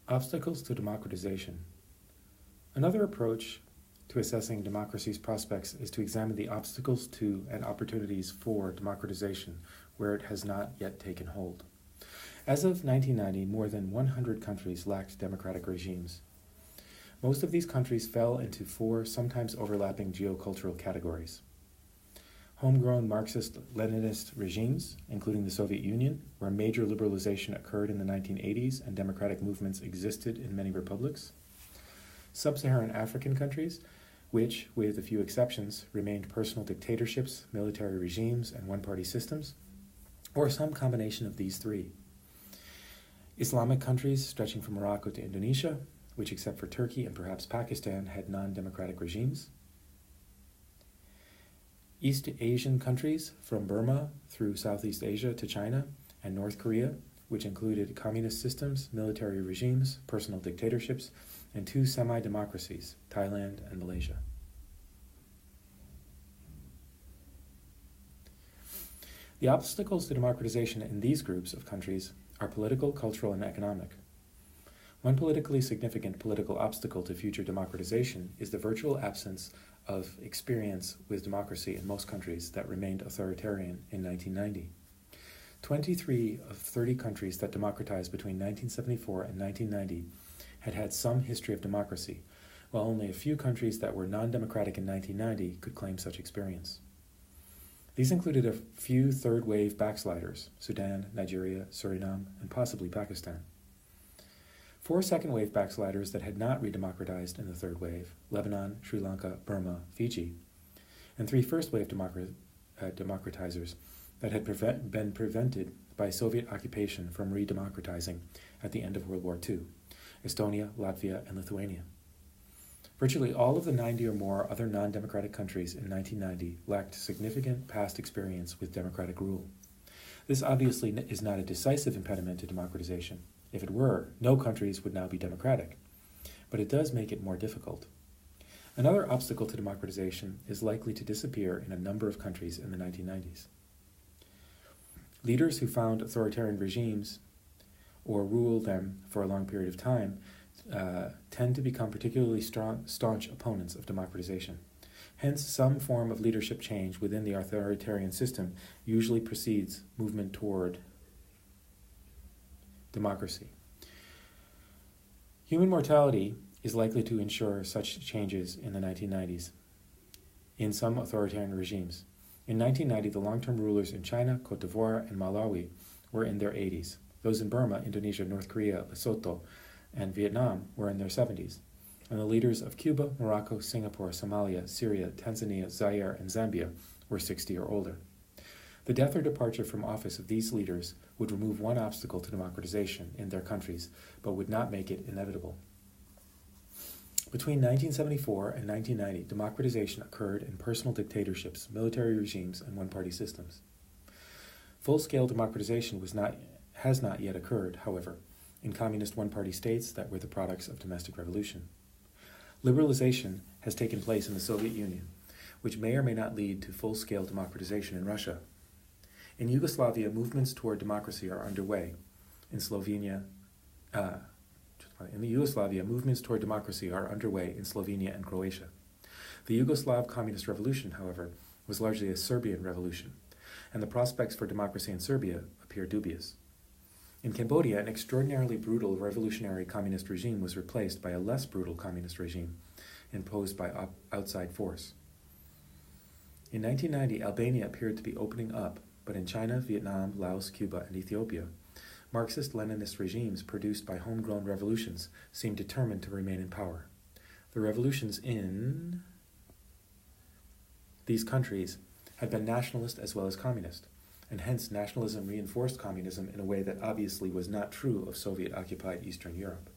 Obstacles to democratization. Another approach to assessing democracy's prospects is to examine the obstacles to and opportunities for democratization where it has not yet taken hold. As of 1990, more than 100 countries lacked democratic regimes. Most of these countries fell into four sometimes overlapping geocultural categories. Homegrown Marxist-Leninist regimes, including the Soviet Union, where major liberalization occurred in the 1980s and democratic movements existed in many republics. Sub-Saharan African countries, which, with a few exceptions, remained personal dictatorships, military regimes, and one-party systems, or some combination of these three. Islamic countries stretching from Morocco to Indonesia, which except for Turkey and perhaps Pakistan had non-democratic regimes. East Asian countries from Burma through Southeast Asia to China and North Korea, which included communist systems, military regimes, personal dictatorships, and two semi-democracies, Thailand and Malaysia. The obstacles to democratization in these groups of countries are political, cultural, and economic. One politically significant political obstacle to future democratization is the virtual absence of experience with democracy in most countries that remained authoritarian in 1990. 23 of 30 countries that democratized between 1974 and 1990 had some history of democracy, while only a few countries that were non-democratic in 1990 could claim such experience. These included a few third-wave backsliders: Sudan, Nigeria, Suriname, and possibly Pakistan. 4 second-wave backsliders that had not redemocratized in the third wave: Lebanon, Sri Lanka, Burma, Fiji, and 3 first-wave democratizers that had been prevented by Soviet occupation from redemocratizing at the end of World War II: Estonia, Latvia, and Lithuania. Virtually all of the 90 or more other non-democratic countries in 1990 lacked significant past experience with democratic rule. This obviously is not a decisive impediment to democratization. If it were, no countries would now be democratic, but it does make it more difficult. Another obstacle to democratization is likely to disappear in a number of countries in the 1990s. Leaders who found authoritarian regimes or rule them for a long period of time tend to become particularly staunch opponents of democratization. Hence, some form of leadership change within the authoritarian system usually precedes movement toward democracy. Human mortality is likely to ensure such changes in the 1990s in some authoritarian regimes. In 1990, the long-term rulers in China, Cote d'Ivoire, and Malawi were in their 80s. Those in Burma, Indonesia, North Korea, Lesotho, and Vietnam were in their 70s. And the leaders of Cuba, Morocco, Singapore, Somalia, Syria, Tanzania, Zaire, and Zambia were 60 or older. The death or departure from office of these leaders would remove one obstacle to democratization in their countries, but would not make it inevitable. Between 1974 and 1990, democratization occurred in personal dictatorships, military regimes, and one-party systems. Full-scale democratization has not yet occurred, however, in communist one-party states that were the products of domestic revolution. Liberalization has taken place in the Soviet Union, which may or may not lead to full-scale democratization in Russia. In Yugoslavia, movements toward democracy are underway. In Slovenia in Slovenia and Croatia. The Yugoslav Communist Revolution, however, was largely a Serbian revolution, and the prospects for democracy in Serbia appear dubious. In Cambodia, an extraordinarily brutal revolutionary communist regime was replaced by a less brutal communist regime imposed by outside force. In 1990, Albania appeared to be opening up, but in China, Vietnam, Laos, Cuba, and Ethiopia, Marxist-Leninist regimes produced by homegrown revolutions seemed determined to remain in power. The revolutions in these countries had been nationalist as well as communist, and hence nationalism reinforced communism in a way that obviously was not true of Soviet-occupied Eastern Europe.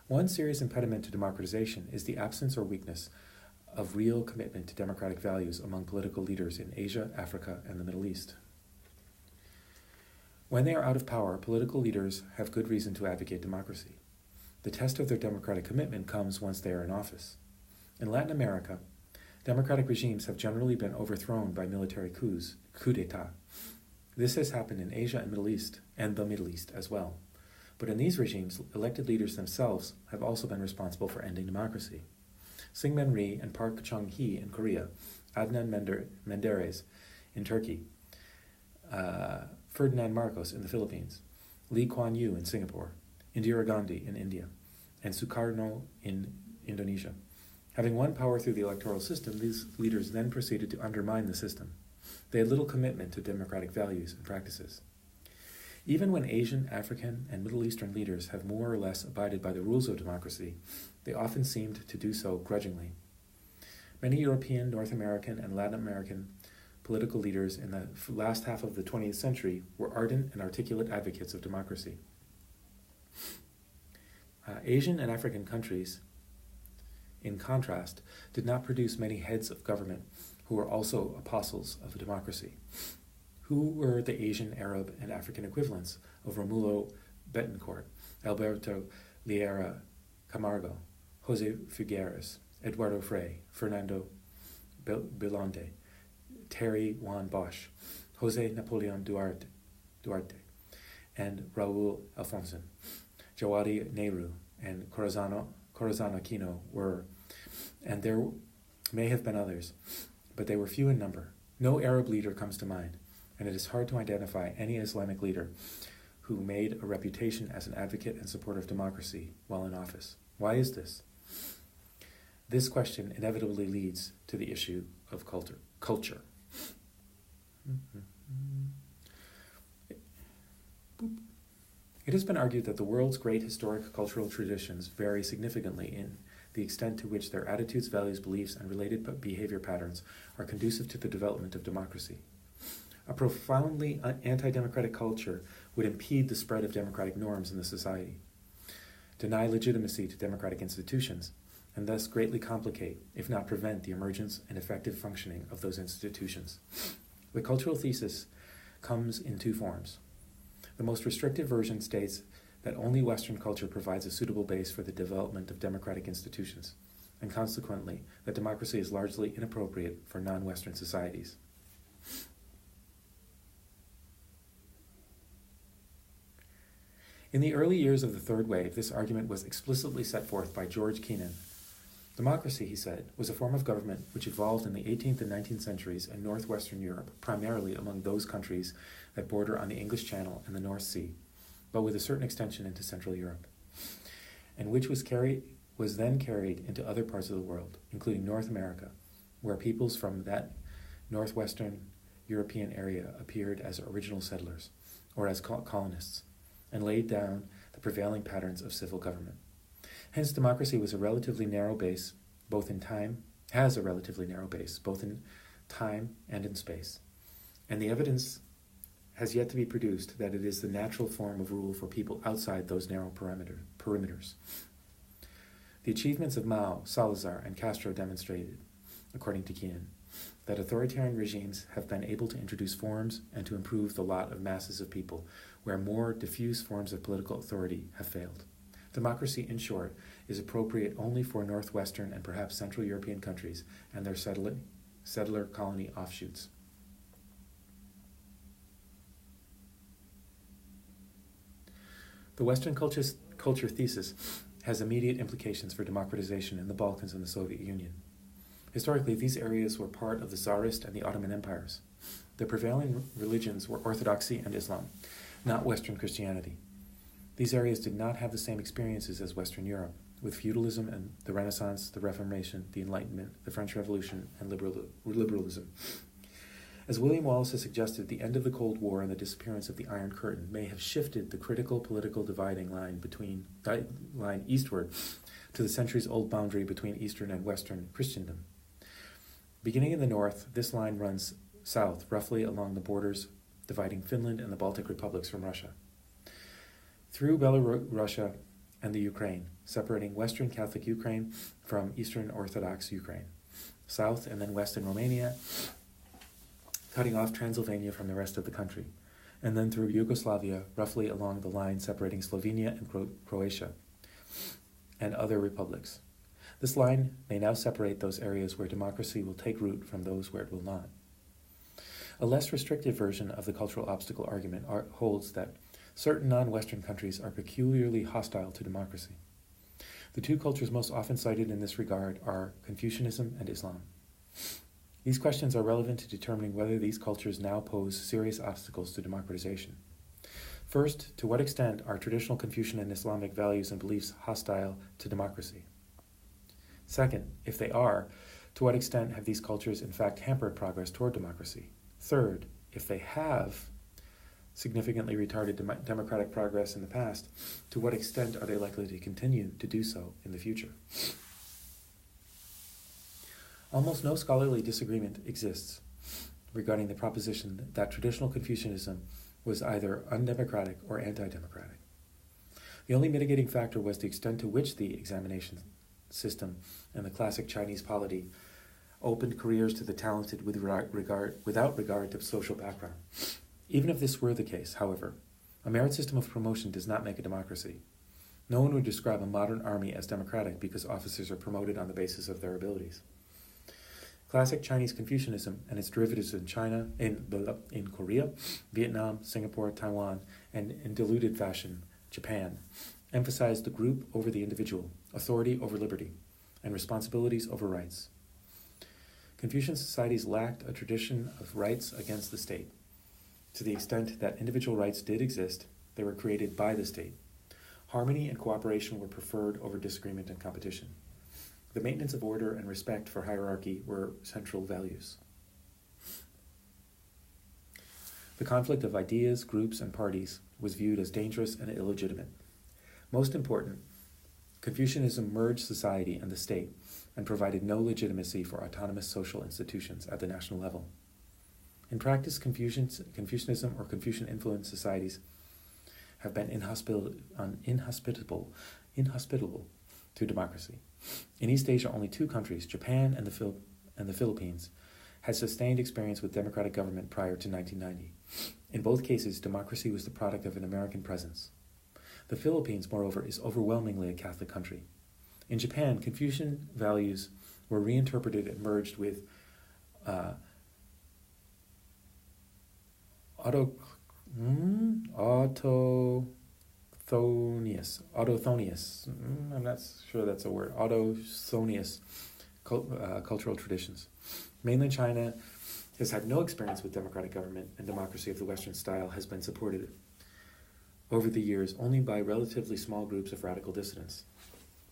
One serious impediment to democratization is the absence or weakness of real commitment to democratic values among political leaders in Asia, Africa, and the Middle East. When they are out of power, political leaders have good reason to advocate democracy. The test of their democratic commitment comes once they are in office. In Latin America, democratic regimes have generally been overthrown by military coups, coup d'etat. This has happened in Asia and the Middle East as well. But in these regimes, elected leaders themselves have also been responsible for ending democracy. Syngman Rhee and Park Chung-hee in Korea, Adnan Menderes in Turkey, Ferdinand Marcos in the Philippines, Lee Kuan Yew in Singapore, Indira Gandhi in India, and Sukarno in Indonesia. Having won power through the electoral system, these leaders then proceeded to undermine the system. They had little commitment to democratic values and practices. Even when Asian, African, and Middle Eastern leaders have more or less abided by the rules of democracy, they often seemed to do so grudgingly. Many European, North American, and Latin American political leaders in the last half of the 20th century were ardent and articulate advocates of democracy. Asian and African countries, in contrast, did not produce many heads of government who were also apostles of democracy. Who were the Asian, Arab, and African equivalents of Romulo Betancourt, Alberto Liera Camargo, Jose Figueres, Eduardo Frei, Fernando Belaunde, Terry Juan Bosch, Jose Napoleon Duarte, and Raul Alfonsin, Jawahirlal Nehru, and Corazon Aquino were, and there may have been others, but they were few in number. No Arab leader comes to mind, and it is hard to identify any Islamic leader who made a reputation as an advocate and supporter of democracy while in office. Why is this? This question inevitably leads to the issue of culture. It has been argued that the world's great historic cultural traditions vary significantly in the extent to which their attitudes, values, beliefs, and related behavior patterns are conducive to the development of democracy. A profoundly anti-democratic culture would impede the spread of democratic norms in the society, deny legitimacy to democratic institutions, and thus greatly complicate, if not prevent, the emergence and effective functioning of those institutions. The cultural thesis comes in two forms. The most restrictive version states that only Western culture provides a suitable base for the development of democratic institutions, and consequently, that democracy is largely inappropriate for non-Western societies. In the early years of the Third Wave, this argument was explicitly set forth by George Kennan. Democracy, he said, was a form of government which evolved in the 18th and 19th centuries in northwestern Europe, primarily among those countries that border on the English Channel and the North Sea, but with a certain extension into Central Europe, and which was then carried into other parts of the world, including North America, where peoples from that northwestern European area appeared as original settlers, or as colonists, and laid down the prevailing patterns of civil government. Hence, democracy was a relatively narrow base, has a relatively narrow base, both in time and in space. And the evidence has yet to be produced that it is the natural form of rule for people outside those narrow perimeters. The achievements of Mao, Salazar, and Castro demonstrated, according to Kennan, that authoritarian regimes have been able to introduce forms and to improve the lot of masses of people where more diffuse forms of political authority have failed. Democracy, in short, is appropriate only for northwestern and perhaps Central European countries and their settler colony offshoots. The Western culture thesis has immediate implications for democratization in the Balkans and the Soviet Union. Historically, these areas were part of the Tsarist and the Ottoman empires. The prevailing religions were Orthodoxy and Islam, not Western Christianity. These areas did not have the same experiences as Western Europe, with feudalism and the Renaissance, the Reformation, the Enlightenment, the French Revolution, and liberalism. As William Wallace has suggested, the end of the Cold War and the disappearance of the Iron Curtain may have shifted the critical political dividing line eastward to the centuries-old boundary between Eastern and Western Christendom. Beginning in the north, this line runs south, roughly along the borders dividing Finland and the Baltic republics from Russia, through Belarus and the Ukraine, separating Western Catholic Ukraine from Eastern Orthodox Ukraine, south and then west in Romania, cutting off Transylvania from the rest of the country, and then through Yugoslavia, roughly along the line separating Slovenia and Croatia, and other republics. This line may now separate those areas where democracy will take root from those where it will not. A less restrictive version of the cultural obstacle argument holds that certain non-Western countries are peculiarly hostile to democracy. The two cultures most often cited in this regard are Confucianism and Islam. These questions are relevant to determining whether these cultures now pose serious obstacles to democratization. First, to what extent are traditional Confucian and Islamic values and beliefs hostile to democracy? Second, if they are, to what extent have these cultures in fact hampered progress toward democracy? Third, if they have significantly retarded democratic progress in the past, to what extent are they likely to continue to do so in the future? Almost no scholarly disagreement exists regarding the proposition that traditional Confucianism was either undemocratic or anti-democratic. The only mitigating factor was the extent to which the examination system and the classic Chinese polity opened careers to the talented without regard to social background. Even if this were the case, however, a merit system of promotion does not make a democracy. No one would describe a modern army as democratic because officers are promoted on the basis of their abilities. Classic Chinese Confucianism and its derivatives in China, in Korea, Vietnam, Singapore, Taiwan, and in diluted fashion, Japan, emphasized the group over the individual, authority over liberty, and responsibilities over rights. Confucian societies lacked a tradition of rights against the state. To the extent that individual rights did exist, they were created by the state. Harmony and cooperation were preferred over disagreement and competition. The maintenance of order and respect for hierarchy were central values. The conflict of ideas, groups, and parties was viewed as dangerous and illegitimate. Most important, Confucianism merged society and the state and provided no legitimacy for autonomous social institutions at the national level. In practice, Confucianism or Confucian-influenced societies have been inhospitable to democracy. In East Asia, only two countries, Japan and the Philippines, had sustained experience with democratic government prior to 1990. In both cases, democracy was the product of an American presence. The Philippines, moreover, is overwhelmingly a Catholic country. In Japan, Confucian values were reinterpreted and merged with autochthonious, I'm not sure that's a word, autochthonious cultural traditions. Mainland China has had no experience with democratic government, and democracy of the Western style has been supported over the years only by relatively small groups of radical dissidents.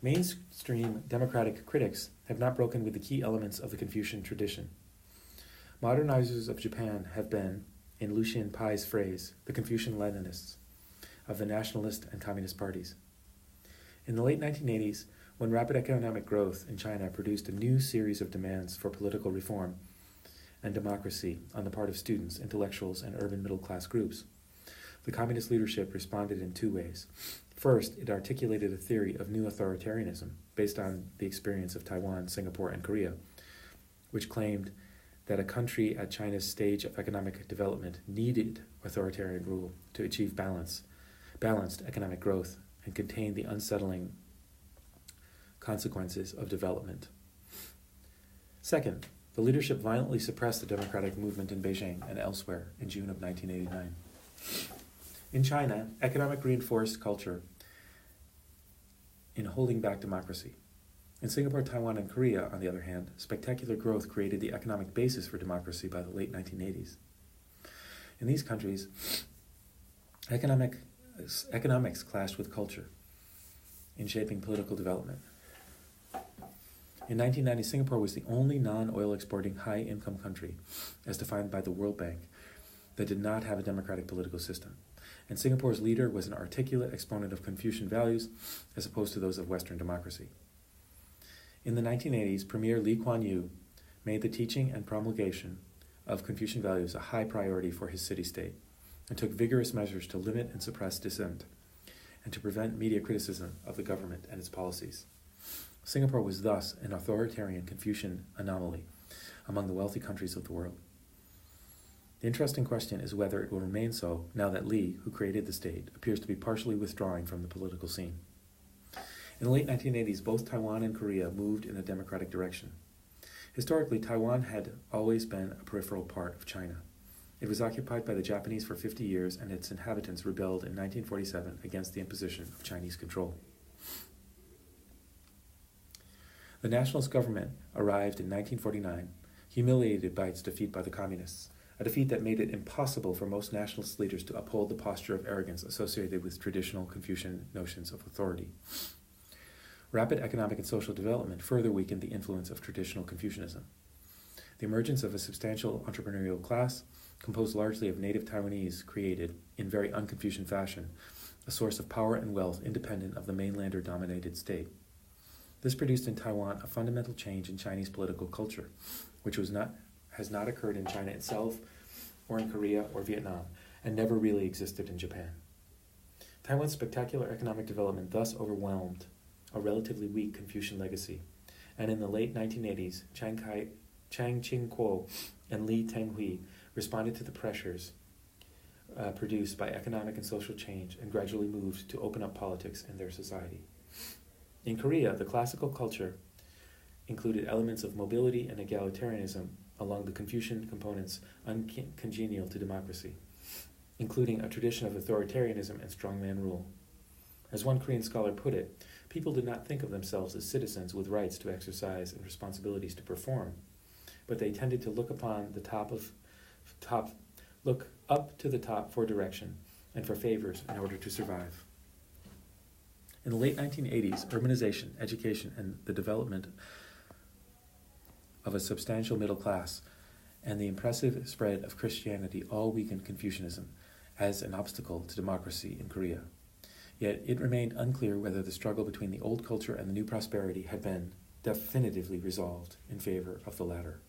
Mainstream democratic critics have not broken with the key elements of the Confucian tradition. Modernizers of Japan have been, in Lu Xianpai's phrase, the Confucian-Leninists of the nationalist and communist parties. In the late 1980s, when rapid economic growth in China produced a new series of demands for political reform and democracy on the part of students, intellectuals, and urban middle-class groups, the communist leadership responded in two ways. First, it articulated a theory of new authoritarianism based on the experience of Taiwan, Singapore, and Korea, which claimed that a country at China's stage of economic development needed authoritarian rule to achieve balanced economic growth and contain the unsettling consequences of development. Second, the leadership violently suppressed the democratic movement in Beijing and elsewhere in June of 1989. In China, economic reinforced culture in holding back democracy. In Singapore, Taiwan, and Korea, on the other hand, spectacular growth created the economic basis for democracy by the late 1980s. In these countries, economics clashed with culture in shaping political development. In 1990, Singapore was the only non-oil exporting high-income country, as defined by the World Bank, that did not have a democratic political system. And Singapore's leader was an articulate exponent of Confucian values as opposed to those of Western democracy. In the 1980s, Premier Lee Kuan Yew made the teaching and promulgation of Confucian values a high priority for his city-state and took vigorous measures to limit and suppress dissent and to prevent media criticism of the government and its policies. Singapore was thus an authoritarian Confucian anomaly among the wealthy countries of the world. The interesting question is whether it will remain so now that Lee, who created the state, appears to be partially withdrawing from the political scene. In the late 1980s, both Taiwan and Korea moved in a democratic direction. Historically, Taiwan had always been a peripheral part of China. It was occupied by the Japanese for 50 years, and its inhabitants rebelled in 1947 against the imposition of Chinese control. The nationalist government arrived in 1949, humiliated by its defeat by the communists, a defeat that made it impossible for most nationalist leaders to uphold the posture of arrogance associated with traditional Confucian notions of authority. Rapid economic and social development further weakened the influence of traditional Confucianism. The emergence of a substantial entrepreneurial class, composed largely of native Taiwanese, created, in very un-Confucian fashion, a source of power and wealth independent of the mainlander-dominated state. This produced in Taiwan a fundamental change in Chinese political culture, which has not occurred in China itself, or in Korea or Vietnam, and never really existed in Japan. Taiwan's spectacular economic development thus overwhelmed a relatively weak Confucian legacy, and in the late 1980s, Chiang Ching-kuo and Li Tenghui responded to the pressures produced by economic and social change and gradually moved to open up politics in their society. In Korea, the classical culture included elements of mobility and egalitarianism along the Confucian components uncongenial to democracy, including a tradition of authoritarianism and strongman rule. As one Korean scholar put it, people did not think of themselves as citizens with rights to exercise and responsibilities to perform, but they tended to look up to the top for direction and for favors in order to survive. In the late 1980s, urbanization, education, and the development of a substantial middle class and the impressive spread of Christianity all weakened Confucianism as an obstacle to democracy in Korea. Yet it remained unclear whether the struggle between the old culture and the new prosperity had been definitively resolved in favor of the latter.